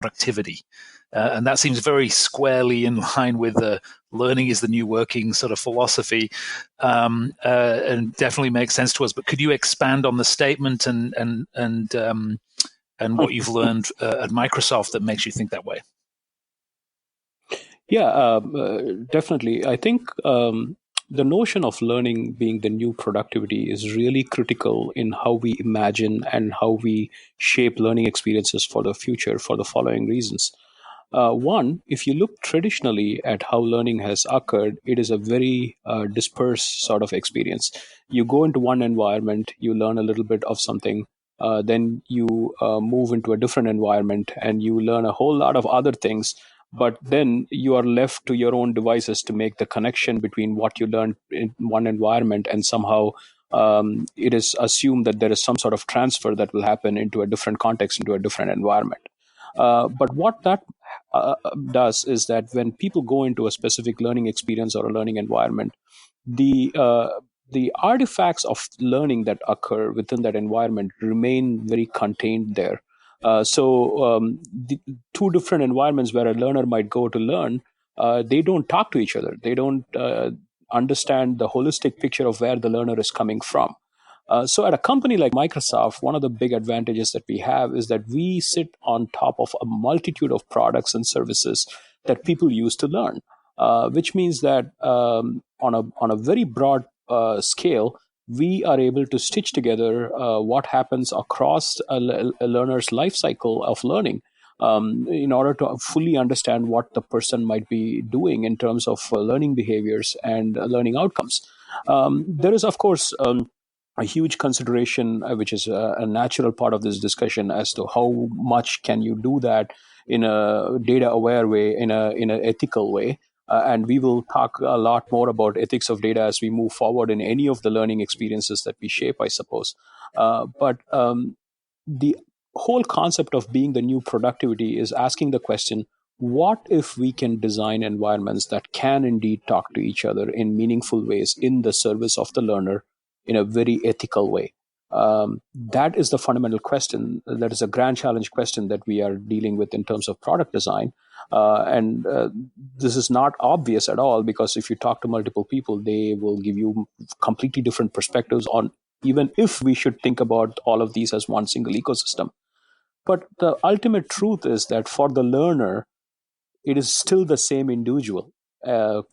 productivity. And that seems very squarely in line with the learning is the new working sort of philosophy, and definitely makes sense to us. But could you expand on the statement and what you've learned at Microsoft that makes you think that way? Yeah, definitely. I think the notion of learning being the new productivity is really critical in how we imagine and how we shape learning experiences for the future for the following reasons. One, if you look traditionally at how learning has occurred, it is a very dispersed sort of experience. You go into one environment, you learn a little bit of something, then you move into a different environment and you learn a whole lot of other things. But then you are left to your own devices to make the connection between what you learned in one environment, and somehow it is assumed that there is some sort of transfer that will happen into a different context, into a different environment. But what that does is that when people go into a specific learning experience or a learning environment, the artifacts of learning that occur within that environment remain very contained there. The two different environments where a learner might go to learn, they don't talk to each other. They don't understand the holistic picture of where the learner is coming from. So at a company like Microsoft, one of the big advantages that we have is that we sit on top of a multitude of products and services that people use to learn, which means that on a very broad scale, we are able to stitch together what happens across a learner's life cycle of learning in order to fully understand what the person might be doing in terms of learning behaviors and learning outcomes. There is, of course, a huge consideration, which is a natural part of this discussion, as to how much can you do that in a data-aware way, in an ethical way. And we will talk a lot more about ethics of data as we move forward in any of the learning experiences that we shape, I suppose. But the whole concept of being the new productivity is asking the question, what if we can design environments that can indeed talk to each other in meaningful ways in the service of the learner in a very ethical way? That is the fundamental question. That is a grand challenge question that we are dealing with in terms of product design. And this is not obvious at all, because if you talk to multiple people, they will give you completely different perspectives on even if we should think about all of these as one single ecosystem. But the ultimate truth is that for the learner, it is still the same individual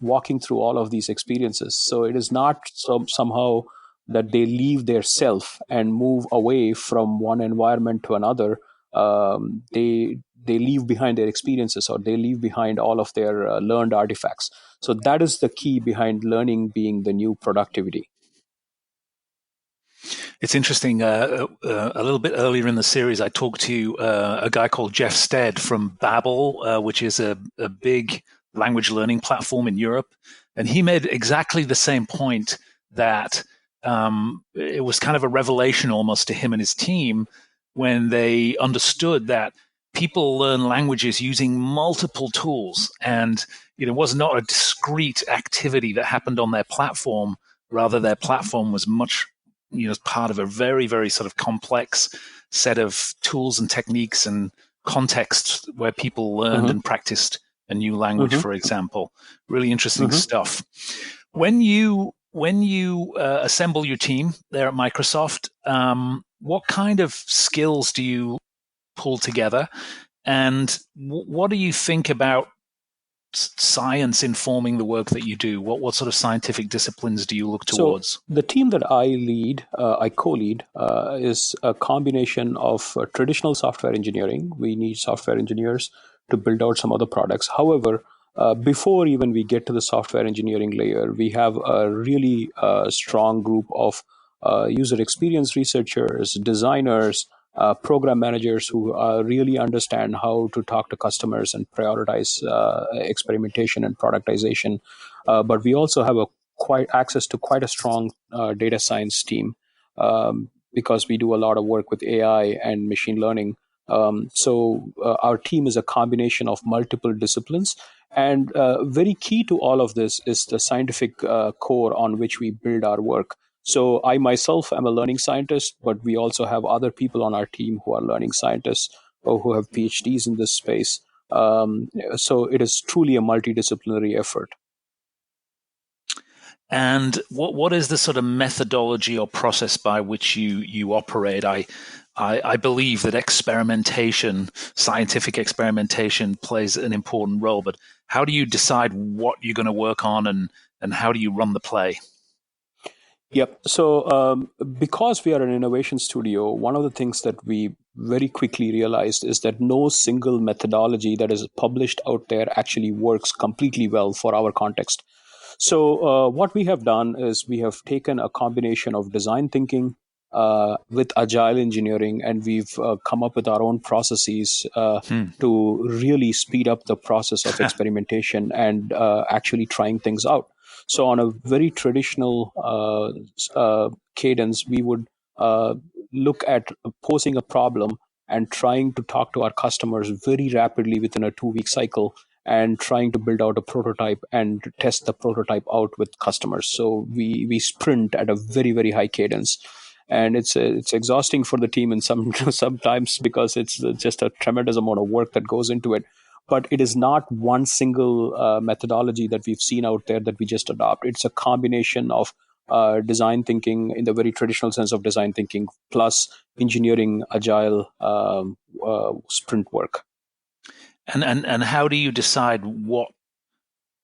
walking through all of these experiences. So it is not somehow that they leave their self and move away from one environment to another. They leave behind their experiences, or they leave behind all of their learned artifacts. So that is the key behind learning being the new productivity. It's interesting. A little bit earlier in the series, I talked to a guy called Jeff Stead from Babbel, which is a big language learning platform in Europe. And he made exactly the same point, that it was kind of a revelation almost to him and his team when they understood that people learn languages using multiple tools, and it was not a discrete activity that happened on their platform. Rather, their platform was much, part of a very, very sort of complex set of tools and techniques and contexts where people learned and practiced a new language, for example. Really interesting stuff. When you assemble your team there at Microsoft, what kind of skills do you pull together, and what do you think about science informing the work that you do? What sort of scientific disciplines do you look towards? So the team that I co-lead, is a combination of traditional software engineering. We need software engineers to build out some other products. However, before even we get to the software engineering layer, we have a really strong group of user experience researchers, designers, program managers who really understand how to talk to customers and prioritize experimentation and productization. But we also have access to quite a strong data science team, because we do a lot of work with AI and machine learning. So our team is a combination of multiple disciplines. And very key to all of this is the scientific core on which we build our work. So I myself am a learning scientist, but we also have other people on our team who are learning scientists or who have PhDs in this space. So it is truly a multidisciplinary effort. And what is the sort of methodology or process by which you operate? I believe that experimentation, scientific experimentation, plays an important role. But how do you decide what you're going to work on, and how do you run the play? Yep. So, because we are an innovation studio, one of the things that we very quickly realized is that no single methodology that is published out there actually works completely well for our context. So, what we have done is we have taken a combination of design thinking with agile engineering, and we've come up with our own processes to really speed up the process of experimentation and actually trying things out. So, on a very traditional cadence, we would look at posing a problem and trying to talk to our customers very rapidly within a 2 week cycle, and trying to build out a prototype and test the prototype out with customers. So we sprint at a very, very high cadence. And it's exhausting for the team, and sometimes, because it's just a tremendous amount of work that goes into it. But it is not one single methodology that we've seen out there that we just adopt. It's a combination of design thinking in the very traditional sense of design thinking, plus engineering, agile sprint work. And how do you decide what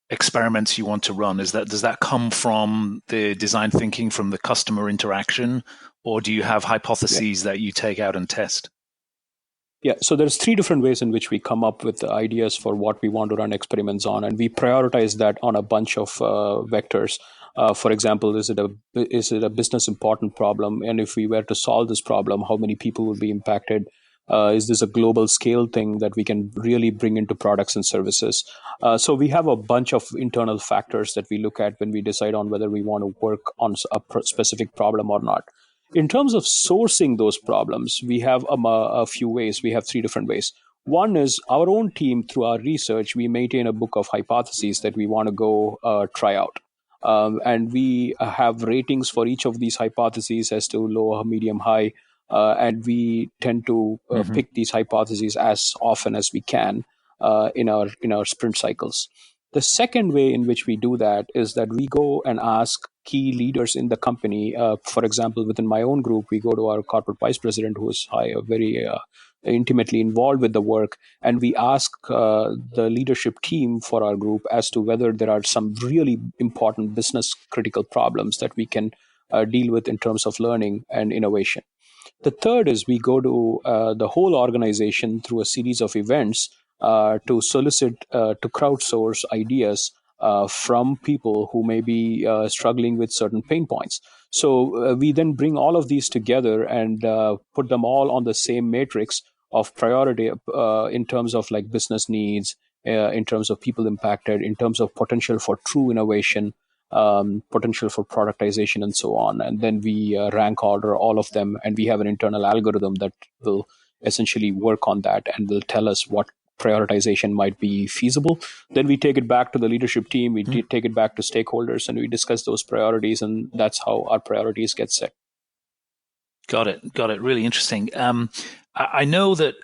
experiments you want to run? Does that come from the design thinking, from the customer interaction, or do you have hypotheses that you take out and test? Yeah, so there's three different ways in which we come up with ideas for what we want to run experiments on, and we prioritize that on a bunch of vectors. For example, is it a business important problem? And if we were to solve this problem, how many people would be impacted? Is this a global scale thing that we can really bring into products and services? So we have a bunch of internal factors that we look at when we decide on whether we want to work on a specific problem or not. In terms of sourcing those problems, we have a few ways. We have three different ways. One is our own team, through our research, we maintain a book of hypotheses that we want to go try out. And we have ratings for each of these hypotheses as to low, medium, high. And we tend to pick these hypotheses as often as we can in our sprint cycles. The second way in which we do that is that we go and ask key leaders in the company. For example, within my own group, we go to our corporate vice president, who is very intimately involved with the work, and we ask the leadership team for our group as to whether there are some really important business critical problems that we can deal with in terms of learning and innovation. The third is we go to the whole organization through a series of events to solicit, to crowdsource ideas from people who may be struggling with certain pain points. So we then bring all of these together and put them all on the same matrix of priority in terms of like business needs, in terms of people impacted, in terms of potential for true innovation, potential for productization, and so on. And then we rank order all of them, and we have an internal algorithm that will essentially work on that and will tell us what prioritization might be feasible. Then we take it back to the leadership team, we take it back to stakeholders, and we discuss those priorities, and that's how our priorities get set. Got it. Really interesting. I know that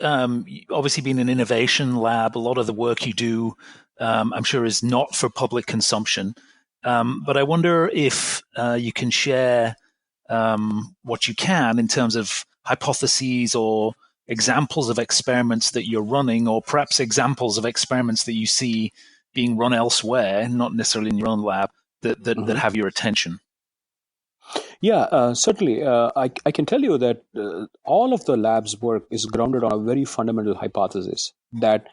obviously being an innovation lab, a lot of the work you do, I'm sure, is not for public consumption. But I wonder if you can share what you can in terms of hypotheses or examples of experiments that you're running, or perhaps examples of experiments that you see being run elsewhere, not necessarily in your own lab, that have your attention. Yeah, certainly. I can tell you that all of the lab's work is grounded on a very fundamental hypothesis that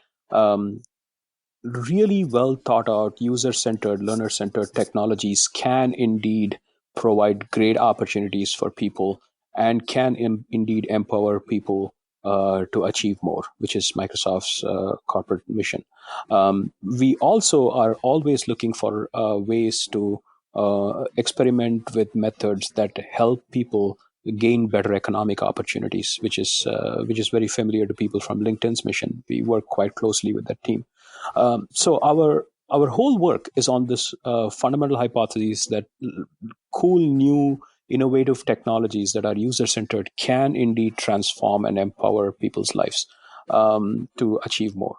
really well thought out, user-centered, learner-centered technologies can indeed provide great opportunities for people and can indeed empower people to achieve more, which is Microsoft's corporate mission. We also are always looking for ways to experiment with methods that help people gain better economic opportunities, which is very familiar to people from LinkedIn's mission. We work quite closely with that team. So our whole work is on this fundamental hypothesis that cool, new, innovative technologies that are user-centered can indeed transform and empower people's lives. to achieve more.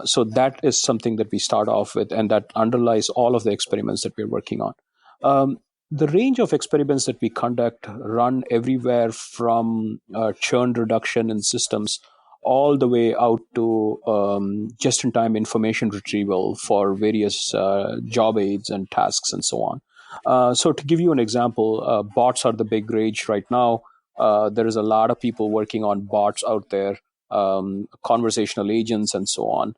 So that is something that we start off with, and that underlies all of the experiments that we're working on. The range of experiments that we conduct run everywhere from churn reduction in systems all the way out to just-in-time information retrieval for various job aids and tasks and so on. So to give you an example, bots are the big rage right now. There is a lot of people working on bots out there, conversational agents and so on.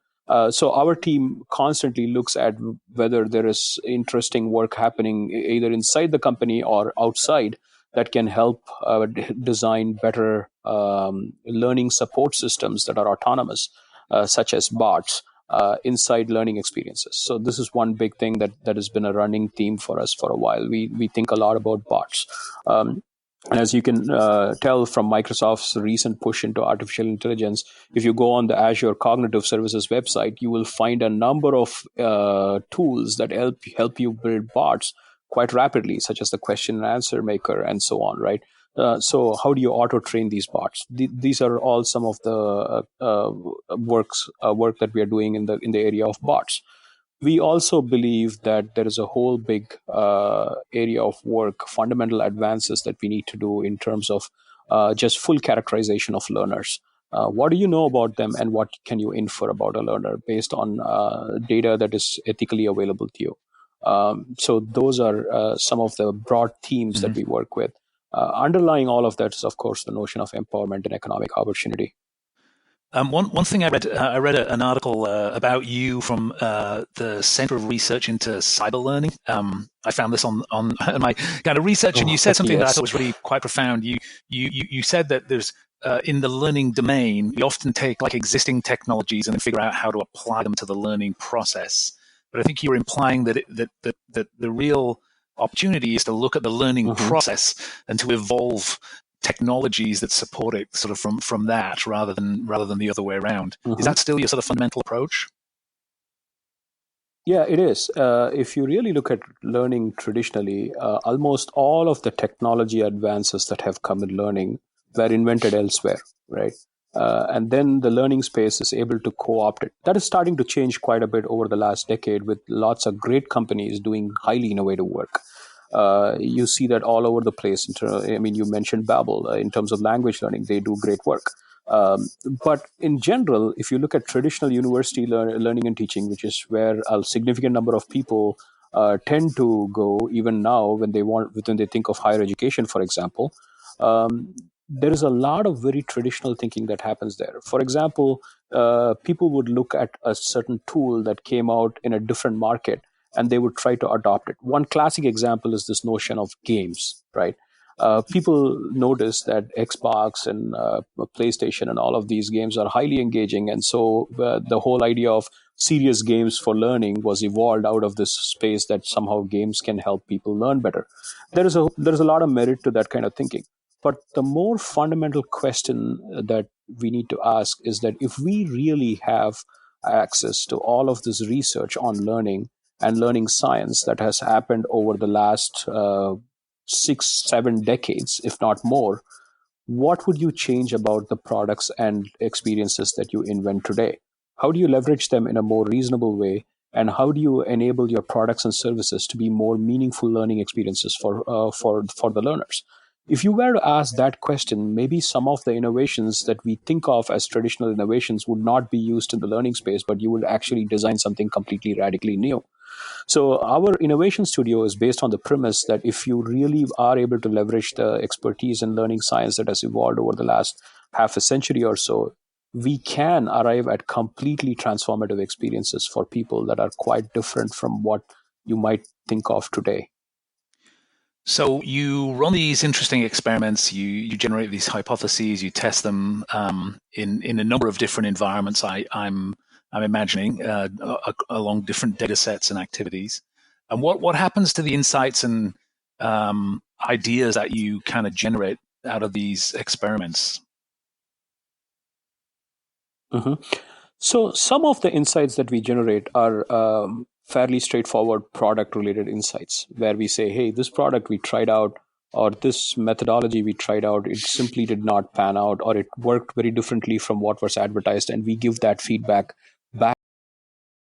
So our team constantly looks at whether there is interesting work happening either inside the company or outside that can help design better learning support systems that are autonomous, such as bots, inside learning experiences. So this is one big thing that has been a running theme for us for a while. We think a lot about bots. And as you can tell from Microsoft's recent push into artificial intelligence, if you go on the Azure Cognitive Services website, you will find a number of tools that help you build bots quite rapidly, such as the question and answer maker and so on, right? So how do you auto-train these bots? These are all some of the work that we are doing in the area of bots. We also believe that there is a whole big area of work, fundamental advances that we need to do in terms of just full characterization of learners. What do you know about them, and what can you infer about a learner based on data that is ethically available to you? So those are some of the broad themes that we work with. Underlying all of that is, of course, the notion of empowerment and economic opportunity. One thing I read an article about you from the Center of Research into Cyber Learning. I found this on my kind of research, and you said something that I thought was really quite profound. You said that there's in the learning domain, we often take like existing technologies and then figure out how to apply them to the learning process. But I think you were implying that that the real opportunity is to look at the learning process and to evolve technologies that support it sort of from that rather than the other way around. Is that still your sort of fundamental approach? Yeah, it is. If you really look at learning traditionally, almost all of the technology advances that have come in learning were invented elsewhere, right? And then the learning space is able to co-opt it. That is starting to change quite a bit over the last decade, with lots of great companies doing highly innovative work. You see that all over the place. I mean, you mentioned Babbel. In terms of language learning, they do great work. But in general, if you look at traditional university learning and teaching, which is where a significant number of people tend to go, even now when they think of higher education, for example, there is a lot of very traditional thinking that happens there. For example, people would look at a certain tool that came out in a different market, and they would try to adopt it. One classic example is this notion of games, right? People notice that Xbox and PlayStation and all of these games are highly engaging. And so the whole idea of serious games for learning was evolved out of this space, that somehow games can help people learn better. There is a lot of merit to that kind of thinking. But the more fundamental question that we need to ask is that if we really have access to all of this research on learning and learning science that has happened over the last 6-7 decades, if not more, what would you change about the products and experiences that you invent today? How do you leverage them in a more reasonable way? And how do you enable your products and services to be more meaningful learning experiences for the learners? If you were to ask that question, maybe some of the innovations that we think of as traditional innovations would not be used in the learning space, but you would actually design something completely radically new. So our innovation studio is based on the premise that if you really are able to leverage the expertise in learning science that has evolved over the last half a century or so, we can arrive at completely transformative experiences for people that are quite different from what you might think of today. So you run these interesting experiments, you generate these hypotheses, you test them in a number of different environments. I'm imagining along different data sets and activities. And what happens to the insights and ideas that you kind of generate out of these experiments? So some of the insights that we generate are fairly straightforward product-related insights, where we say, hey, this product we tried out or this methodology we tried out, it simply did not pan out, or it worked very differently from what was advertised, and we give that feedback back